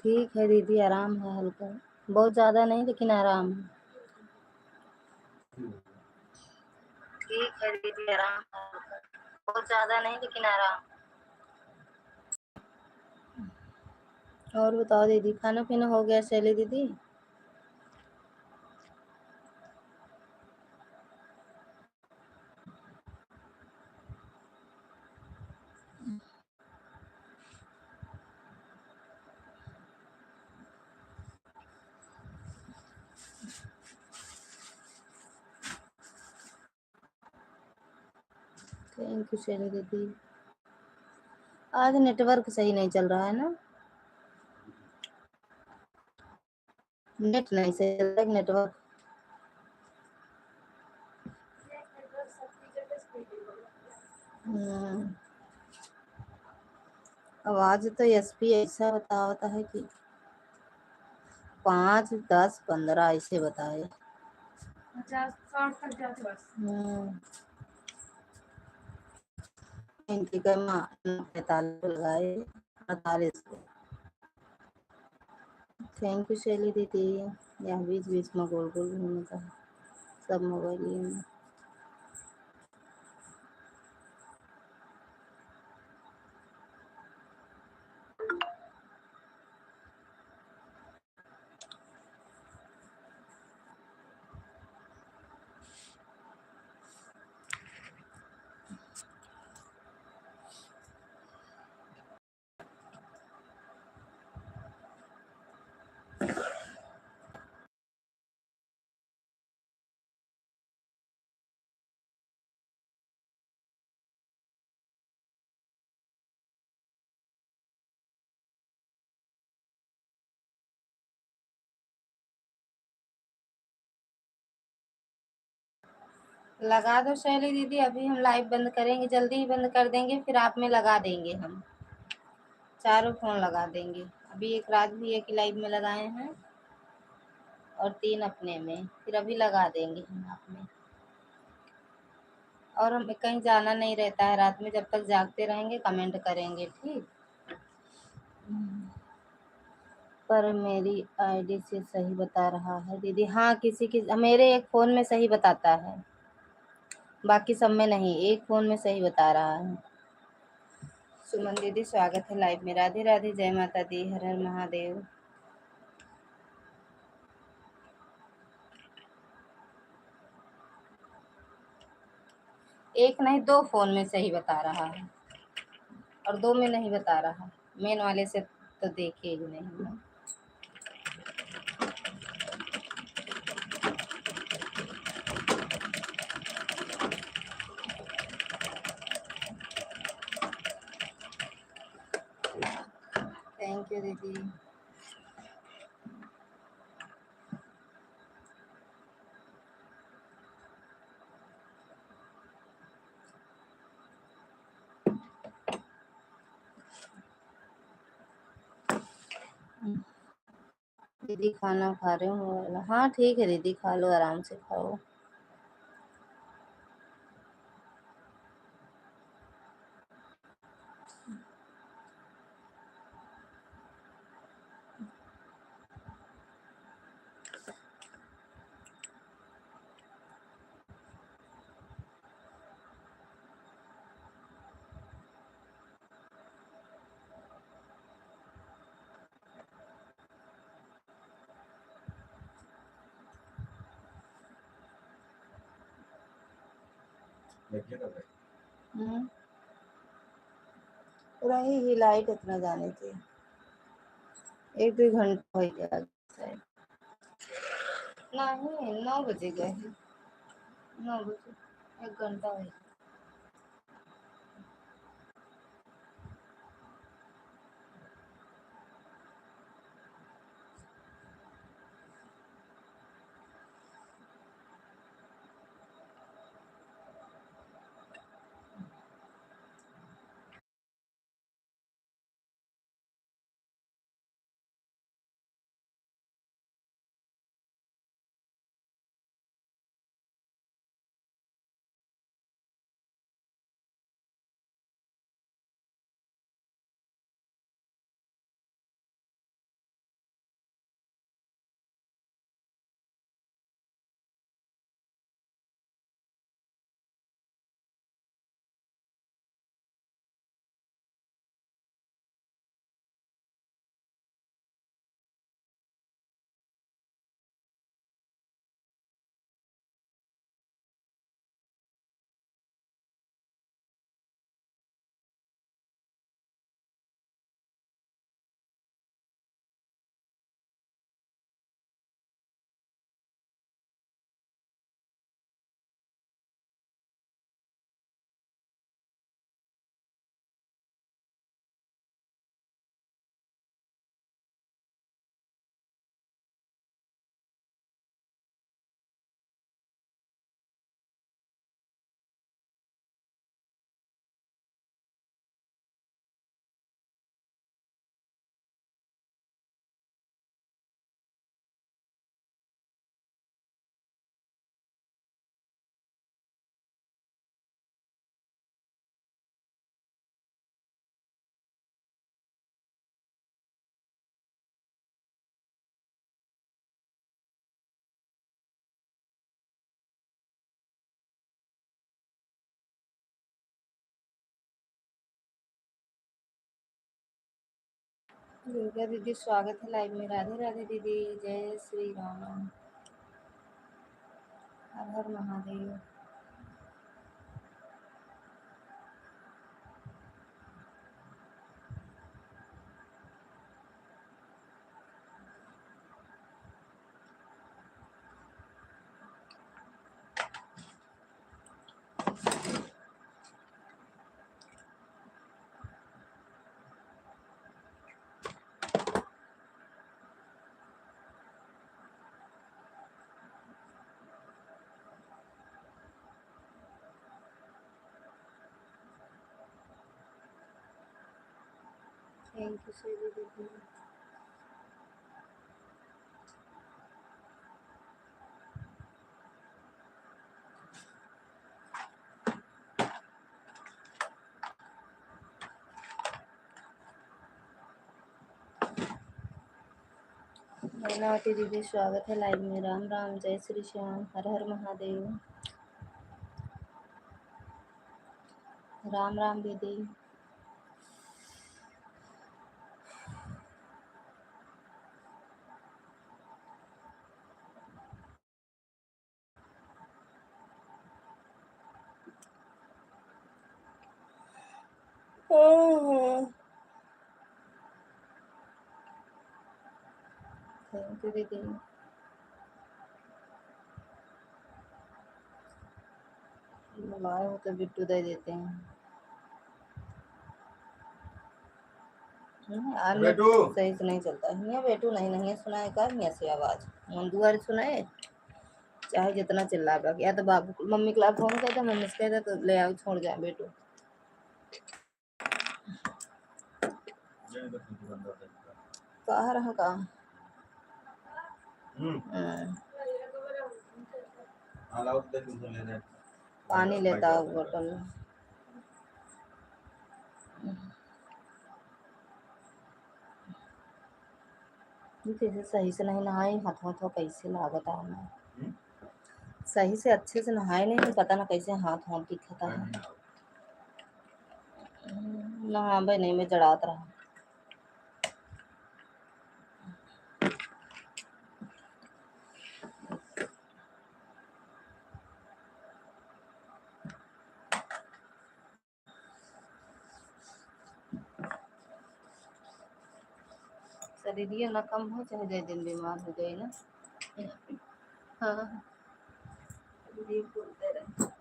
ठीक है दीदी, आराम है हल्का, बहुत ज़्यादा नहीं लेकिन आराम है। ठीक है दीदी, आराम है हल्का, बहुत ज़्यादा नहीं लेकिन आराम। और बताओ दीदी, खाना पीना हो गया शैली दीदी? थैंक यू शैली दीदी। आज नेटवर्क सही नहीं चल रहा है ना, नेट नहीं सही चल रहा है, नेटवर्क। आवाज तो एसपी ऐसा बताता है कि 5, 10, 15 ऐसे बताए। 50-60 तक जाते बस। इनकी कमा 45 लगाए, 48 को। थैंक यू शैली दीदी। यहाँ बीच बीच में गोल गोल घूमने का सब मोबाइल में। लगा दो शैली दीदी, अभी हम लाइव बंद करेंगे, जल्दी ही बंद कर देंगे, फिर आप में लगा देंगे हम। चारों फोन लगा देंगे। अभी एक रात भी एक लाइव में लगाए हैं और 3 अपने में, फिर अभी लगा देंगे हम आप में। और हमें कहीं जाना नहीं रहता है रात में, जब तक जागते रहेंगे कमेंट करेंगे, ठीक। पर मेरी आईडी से सही बता रहा है दीदी। हाँ, किसी की मेरे एक फ़ोन में सही बताता है, बाकी सब में नहीं, एक फ़ोन में सही बता रहा है। सुमन दीदी स्वागत है लाइव में। राधे राधे, जय माता दी, हर हर महादेव। एक नहीं 2 फ़ोन में सही बता रहा है और 2 में नहीं बता रहा। मेन वाले से तो देखे ही नहीं हम। थैंक यू दीदी। दीदी खाना खा रहे हो? हाँ ठीक है दीदी, खा लो, आराम से खाओ। रही ही लाइट इतना जाने थी, 1-2 घंटा हो गया शायद। नहीं 9 बजे गए, 9 बजे, 1 घंटा हो गया। दुर्गा दीदी स्वागत है लाइव में। राधे राधे दीदी। जय श्री राम। हर हर महादेव। थैंक यू शैली दीदी। मैनावती दीदी स्वागत है लाइव में। राम राम। जय श्री श्याम। हर हर महादेव। राम राम दीदी। थैंक यू दीदी। बुलाए हो तो बिट्टू दे देते हैं। बेटू सही से नहीं चलता है। यहाँ बेटू नहीं नहीं सुनाए का यहाँ से आवाज मन दुआर सुनाए चाहे जितना चिल्ला पा या तो बाबू मम्मी के फोन करता मम्मी से कहता तो ले आओ छोड़ जाए बेटू। कहा रहा कहा पानी लेता बोतल। जैसे सही से नहीं नहाए हाथ हाथ कैसे लागत है। सही से अच्छे से नहाए नहीं पता ना कैसे हाथ हाथ दिखता है। नहाबे नहीं मैं जड़ात रहा। शरीर ना कम हो चाहे दे दिन बीमार हो गई ना। हाँ बोलते रहे।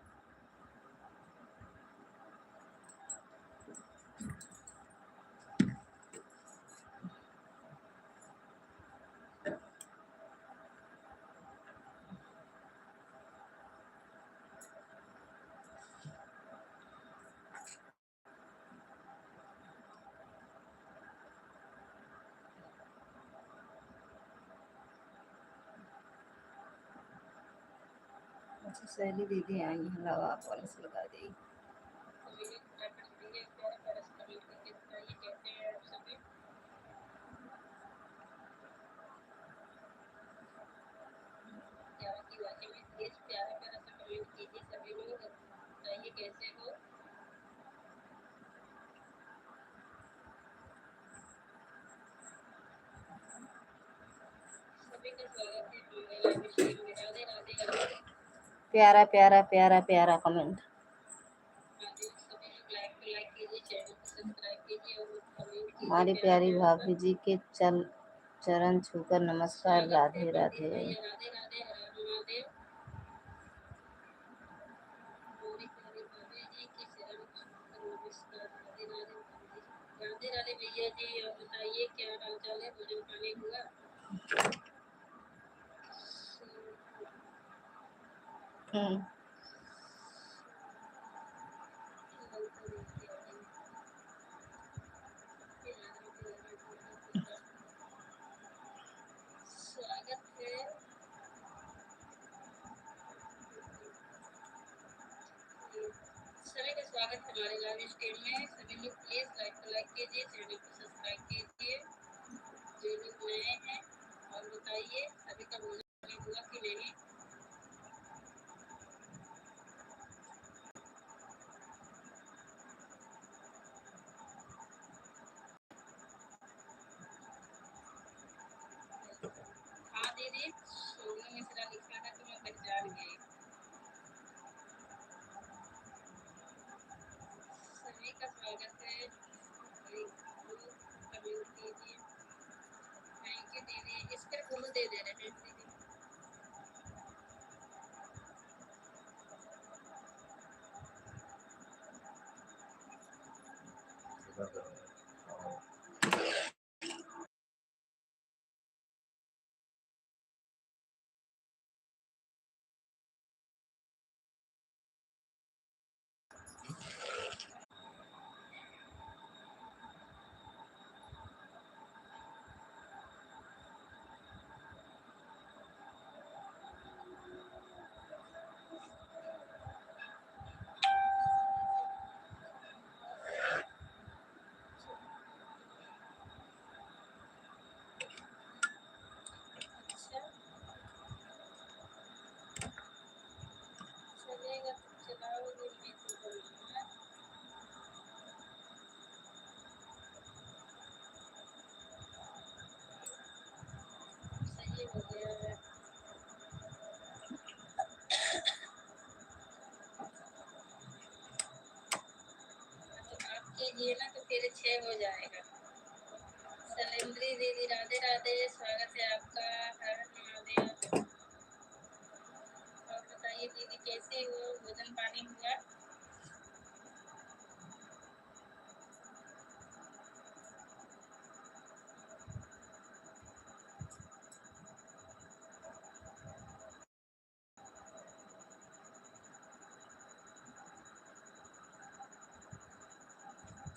अच्छा सहेली दीदी आई है लगा पॉलिस लगा दी। प्यारा प्यारा प्यारा प्यारा कमेंट। हमारी प्यारी भाभी जी के चरण छूकर नमस्कार। राधे राधे।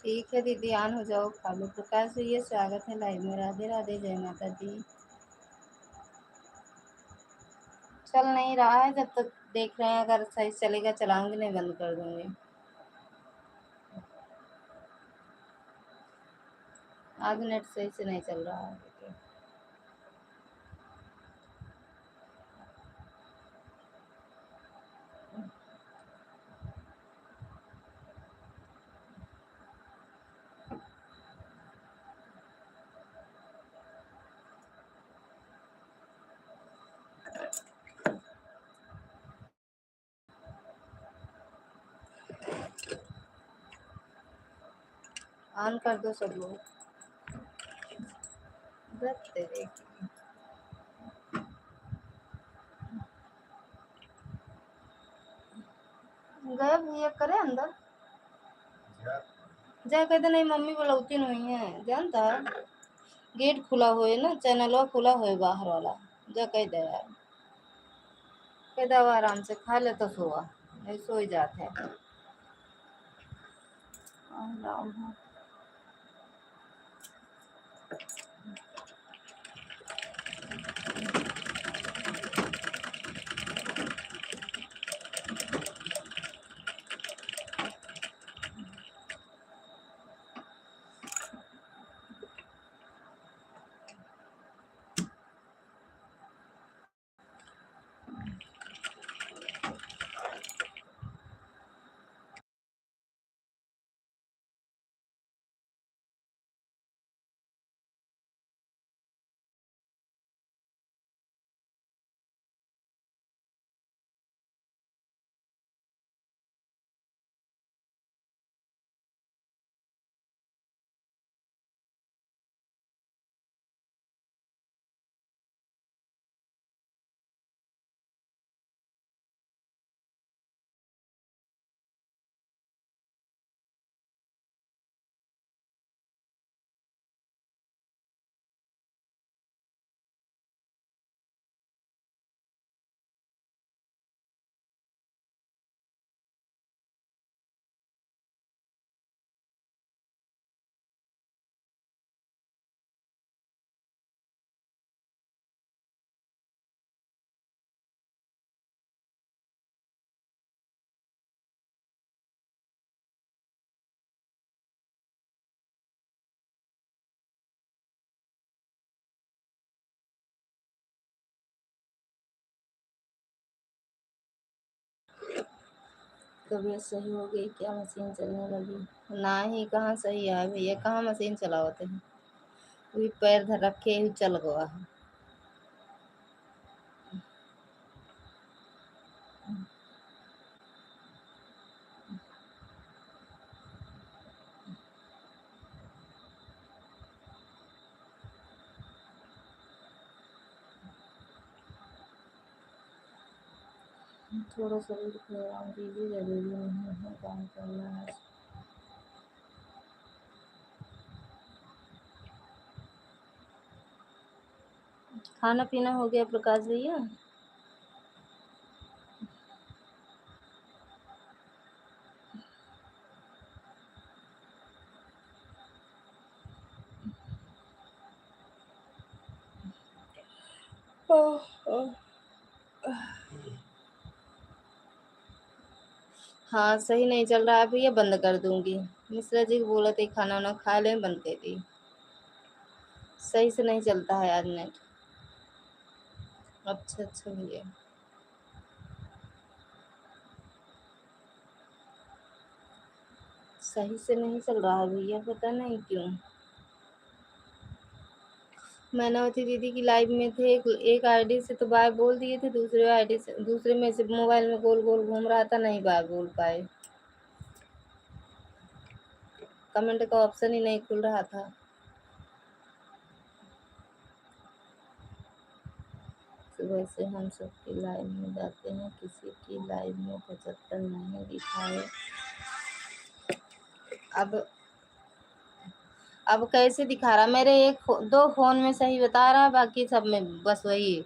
ठीक है दीदी, ऑन हो जाओ, खा लो। प्रकाश भैया स्वागत है लाइव में। राधे राधे, जय माता दी। चल नहीं रहा है, जब तक देख रहे हैं, अगर सही चलेगा चलाऊंगी, नहीं बंद कर दूंगी। आज नेट सही से नहीं चल रहा है। ऑन कर दो सब लोग। तेरे गए भैया करे अंदर जा, कहते नहीं मम्मी बुलाती नहीं है, जानता गेट खुला हुए ना, चैनल खुला हुए बाहर वाला, जा कह दे यार, कह दे आराम से खा ले तो सोआ, नहीं सो ही जाते हैं। तबीयत सही हो गई क्या? मशीन चलने लगी? ना ही, कहाँ सही है भैया, कहाँ मशीन चलावते हैं, वही पैर धर रखे ही चल गया है। थोड़ा शरीर को आराम दीजिए, जरूरी नहीं है काम करना है। खाना पीना हो गया प्रकाश भैया? हाँ सही नहीं चल रहा है भैया, बंद कर दूंगी। मिश्रा जी को बोला था खाना वाना खा लें, बंद कर दी। सही से नहीं चलता है आज नेट। अच्छा अच्छा भैया। सही से नहीं चल रहा है भैया, पता नहीं क्यों। मैनावती दीदी की लाइव में थे, एक आईडी से तो बाय बोल दिए थे, दूसरे आईडी से, दूसरे में से मोबाइल में गोल गोल घूम रहा था, नहीं बाय बोल पाए। कमेंट का ऑप्शन ही नहीं खुल रहा था। सुबह से हम सबकी लाइव में जाते हैं, किसी की लाइव में 75 नहीं दिखाए। अब कैसे दिखा रहा? मेरे दो फोन में सही बता रहा, बाकी सब में बस वही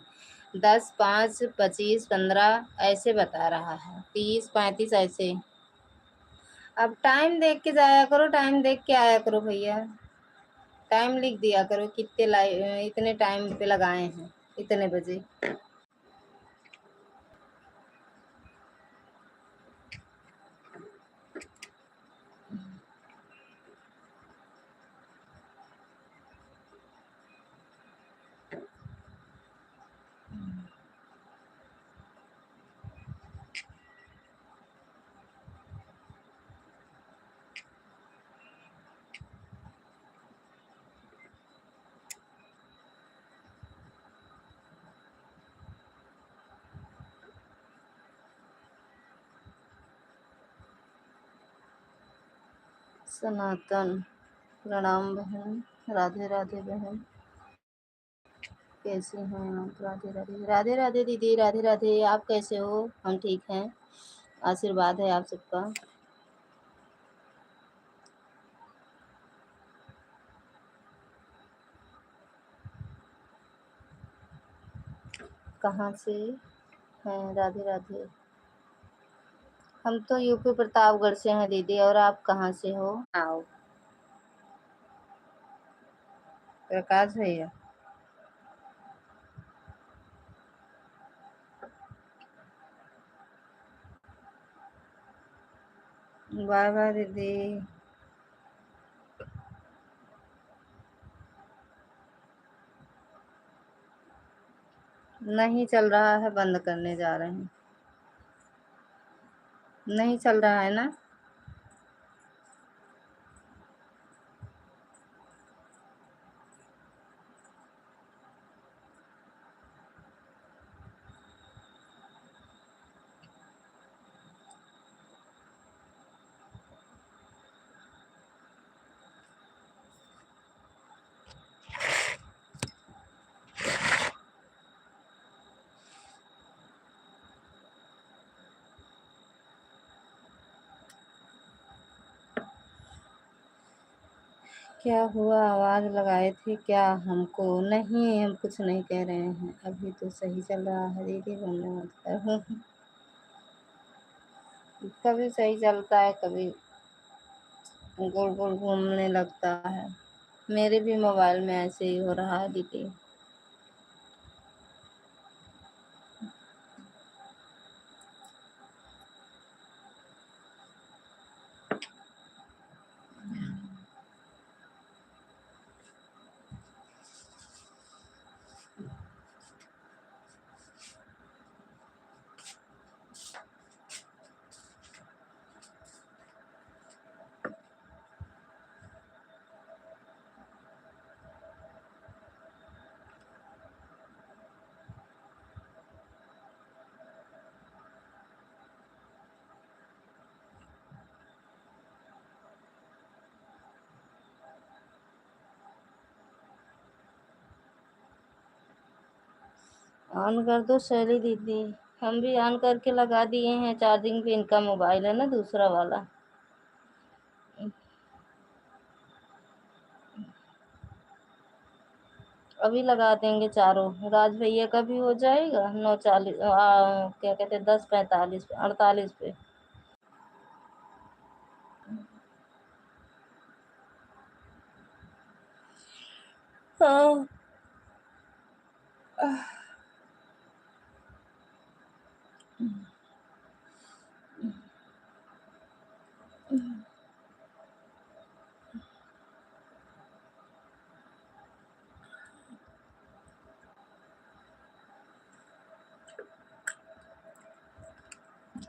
10, 5, 25, 15 ऐसे बता रहा है, 30, 35 ऐसे। अब टाइम देख के जाया करो, टाइम देख के आया करो भैया। टाइम लिख दिया करो, कितने लाइव इतने टाइम पे लगाए हैं, इतने बजे। सनातन, प्रणाम बहन। राधे राधे बहन, कैसे हैं आप? राधे राधे। राधे राधे दीदी, राधे राधे। आप कैसे हो? हम ठीक हैं, आशीर्वाद है आप सबका। कहाँ से हैं? राधे राधे। हम तो यूपी प्रतापगढ़ से हैं दीदी, और आप कहाँ से हो? आओ प्रकाश भैया। बाय बाय दीदी। नहीं चल रहा है, बंद करने जा रहे हैं। नहीं चल रहा है ना? क्या हुआ? आवाज लगाए थे क्या हमको? नहीं, हम कुछ नहीं कह रहे हैं, अभी तो सही चल रहा है दीदी, बंद मत करो। कभी सही चलता है, कभी गोल गोल घूमने लगता है। मेरे भी मोबाइल में ऐसे ही हो रहा है दीदी। ऑन कर दो शैली दीदी। हम भी ऑन करके लगा दिए हैं चार्जिंग पे, इनका मोबाइल है ना दूसरा वाला। अभी लगा देंगे चारों, राज भैया का भी हो जाएगा 9:40, क्या कहते हैं 10:45 पे, 48 पे। हाँ।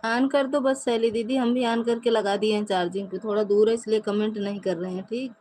ऑन कर दो बस शैली दीदी, हम भी ऑन करके लगा दिए हैं चार्जिंग पे, थोड़ा दूर है इसलिए कमेंट नहीं कर रहे हैं, ठीक।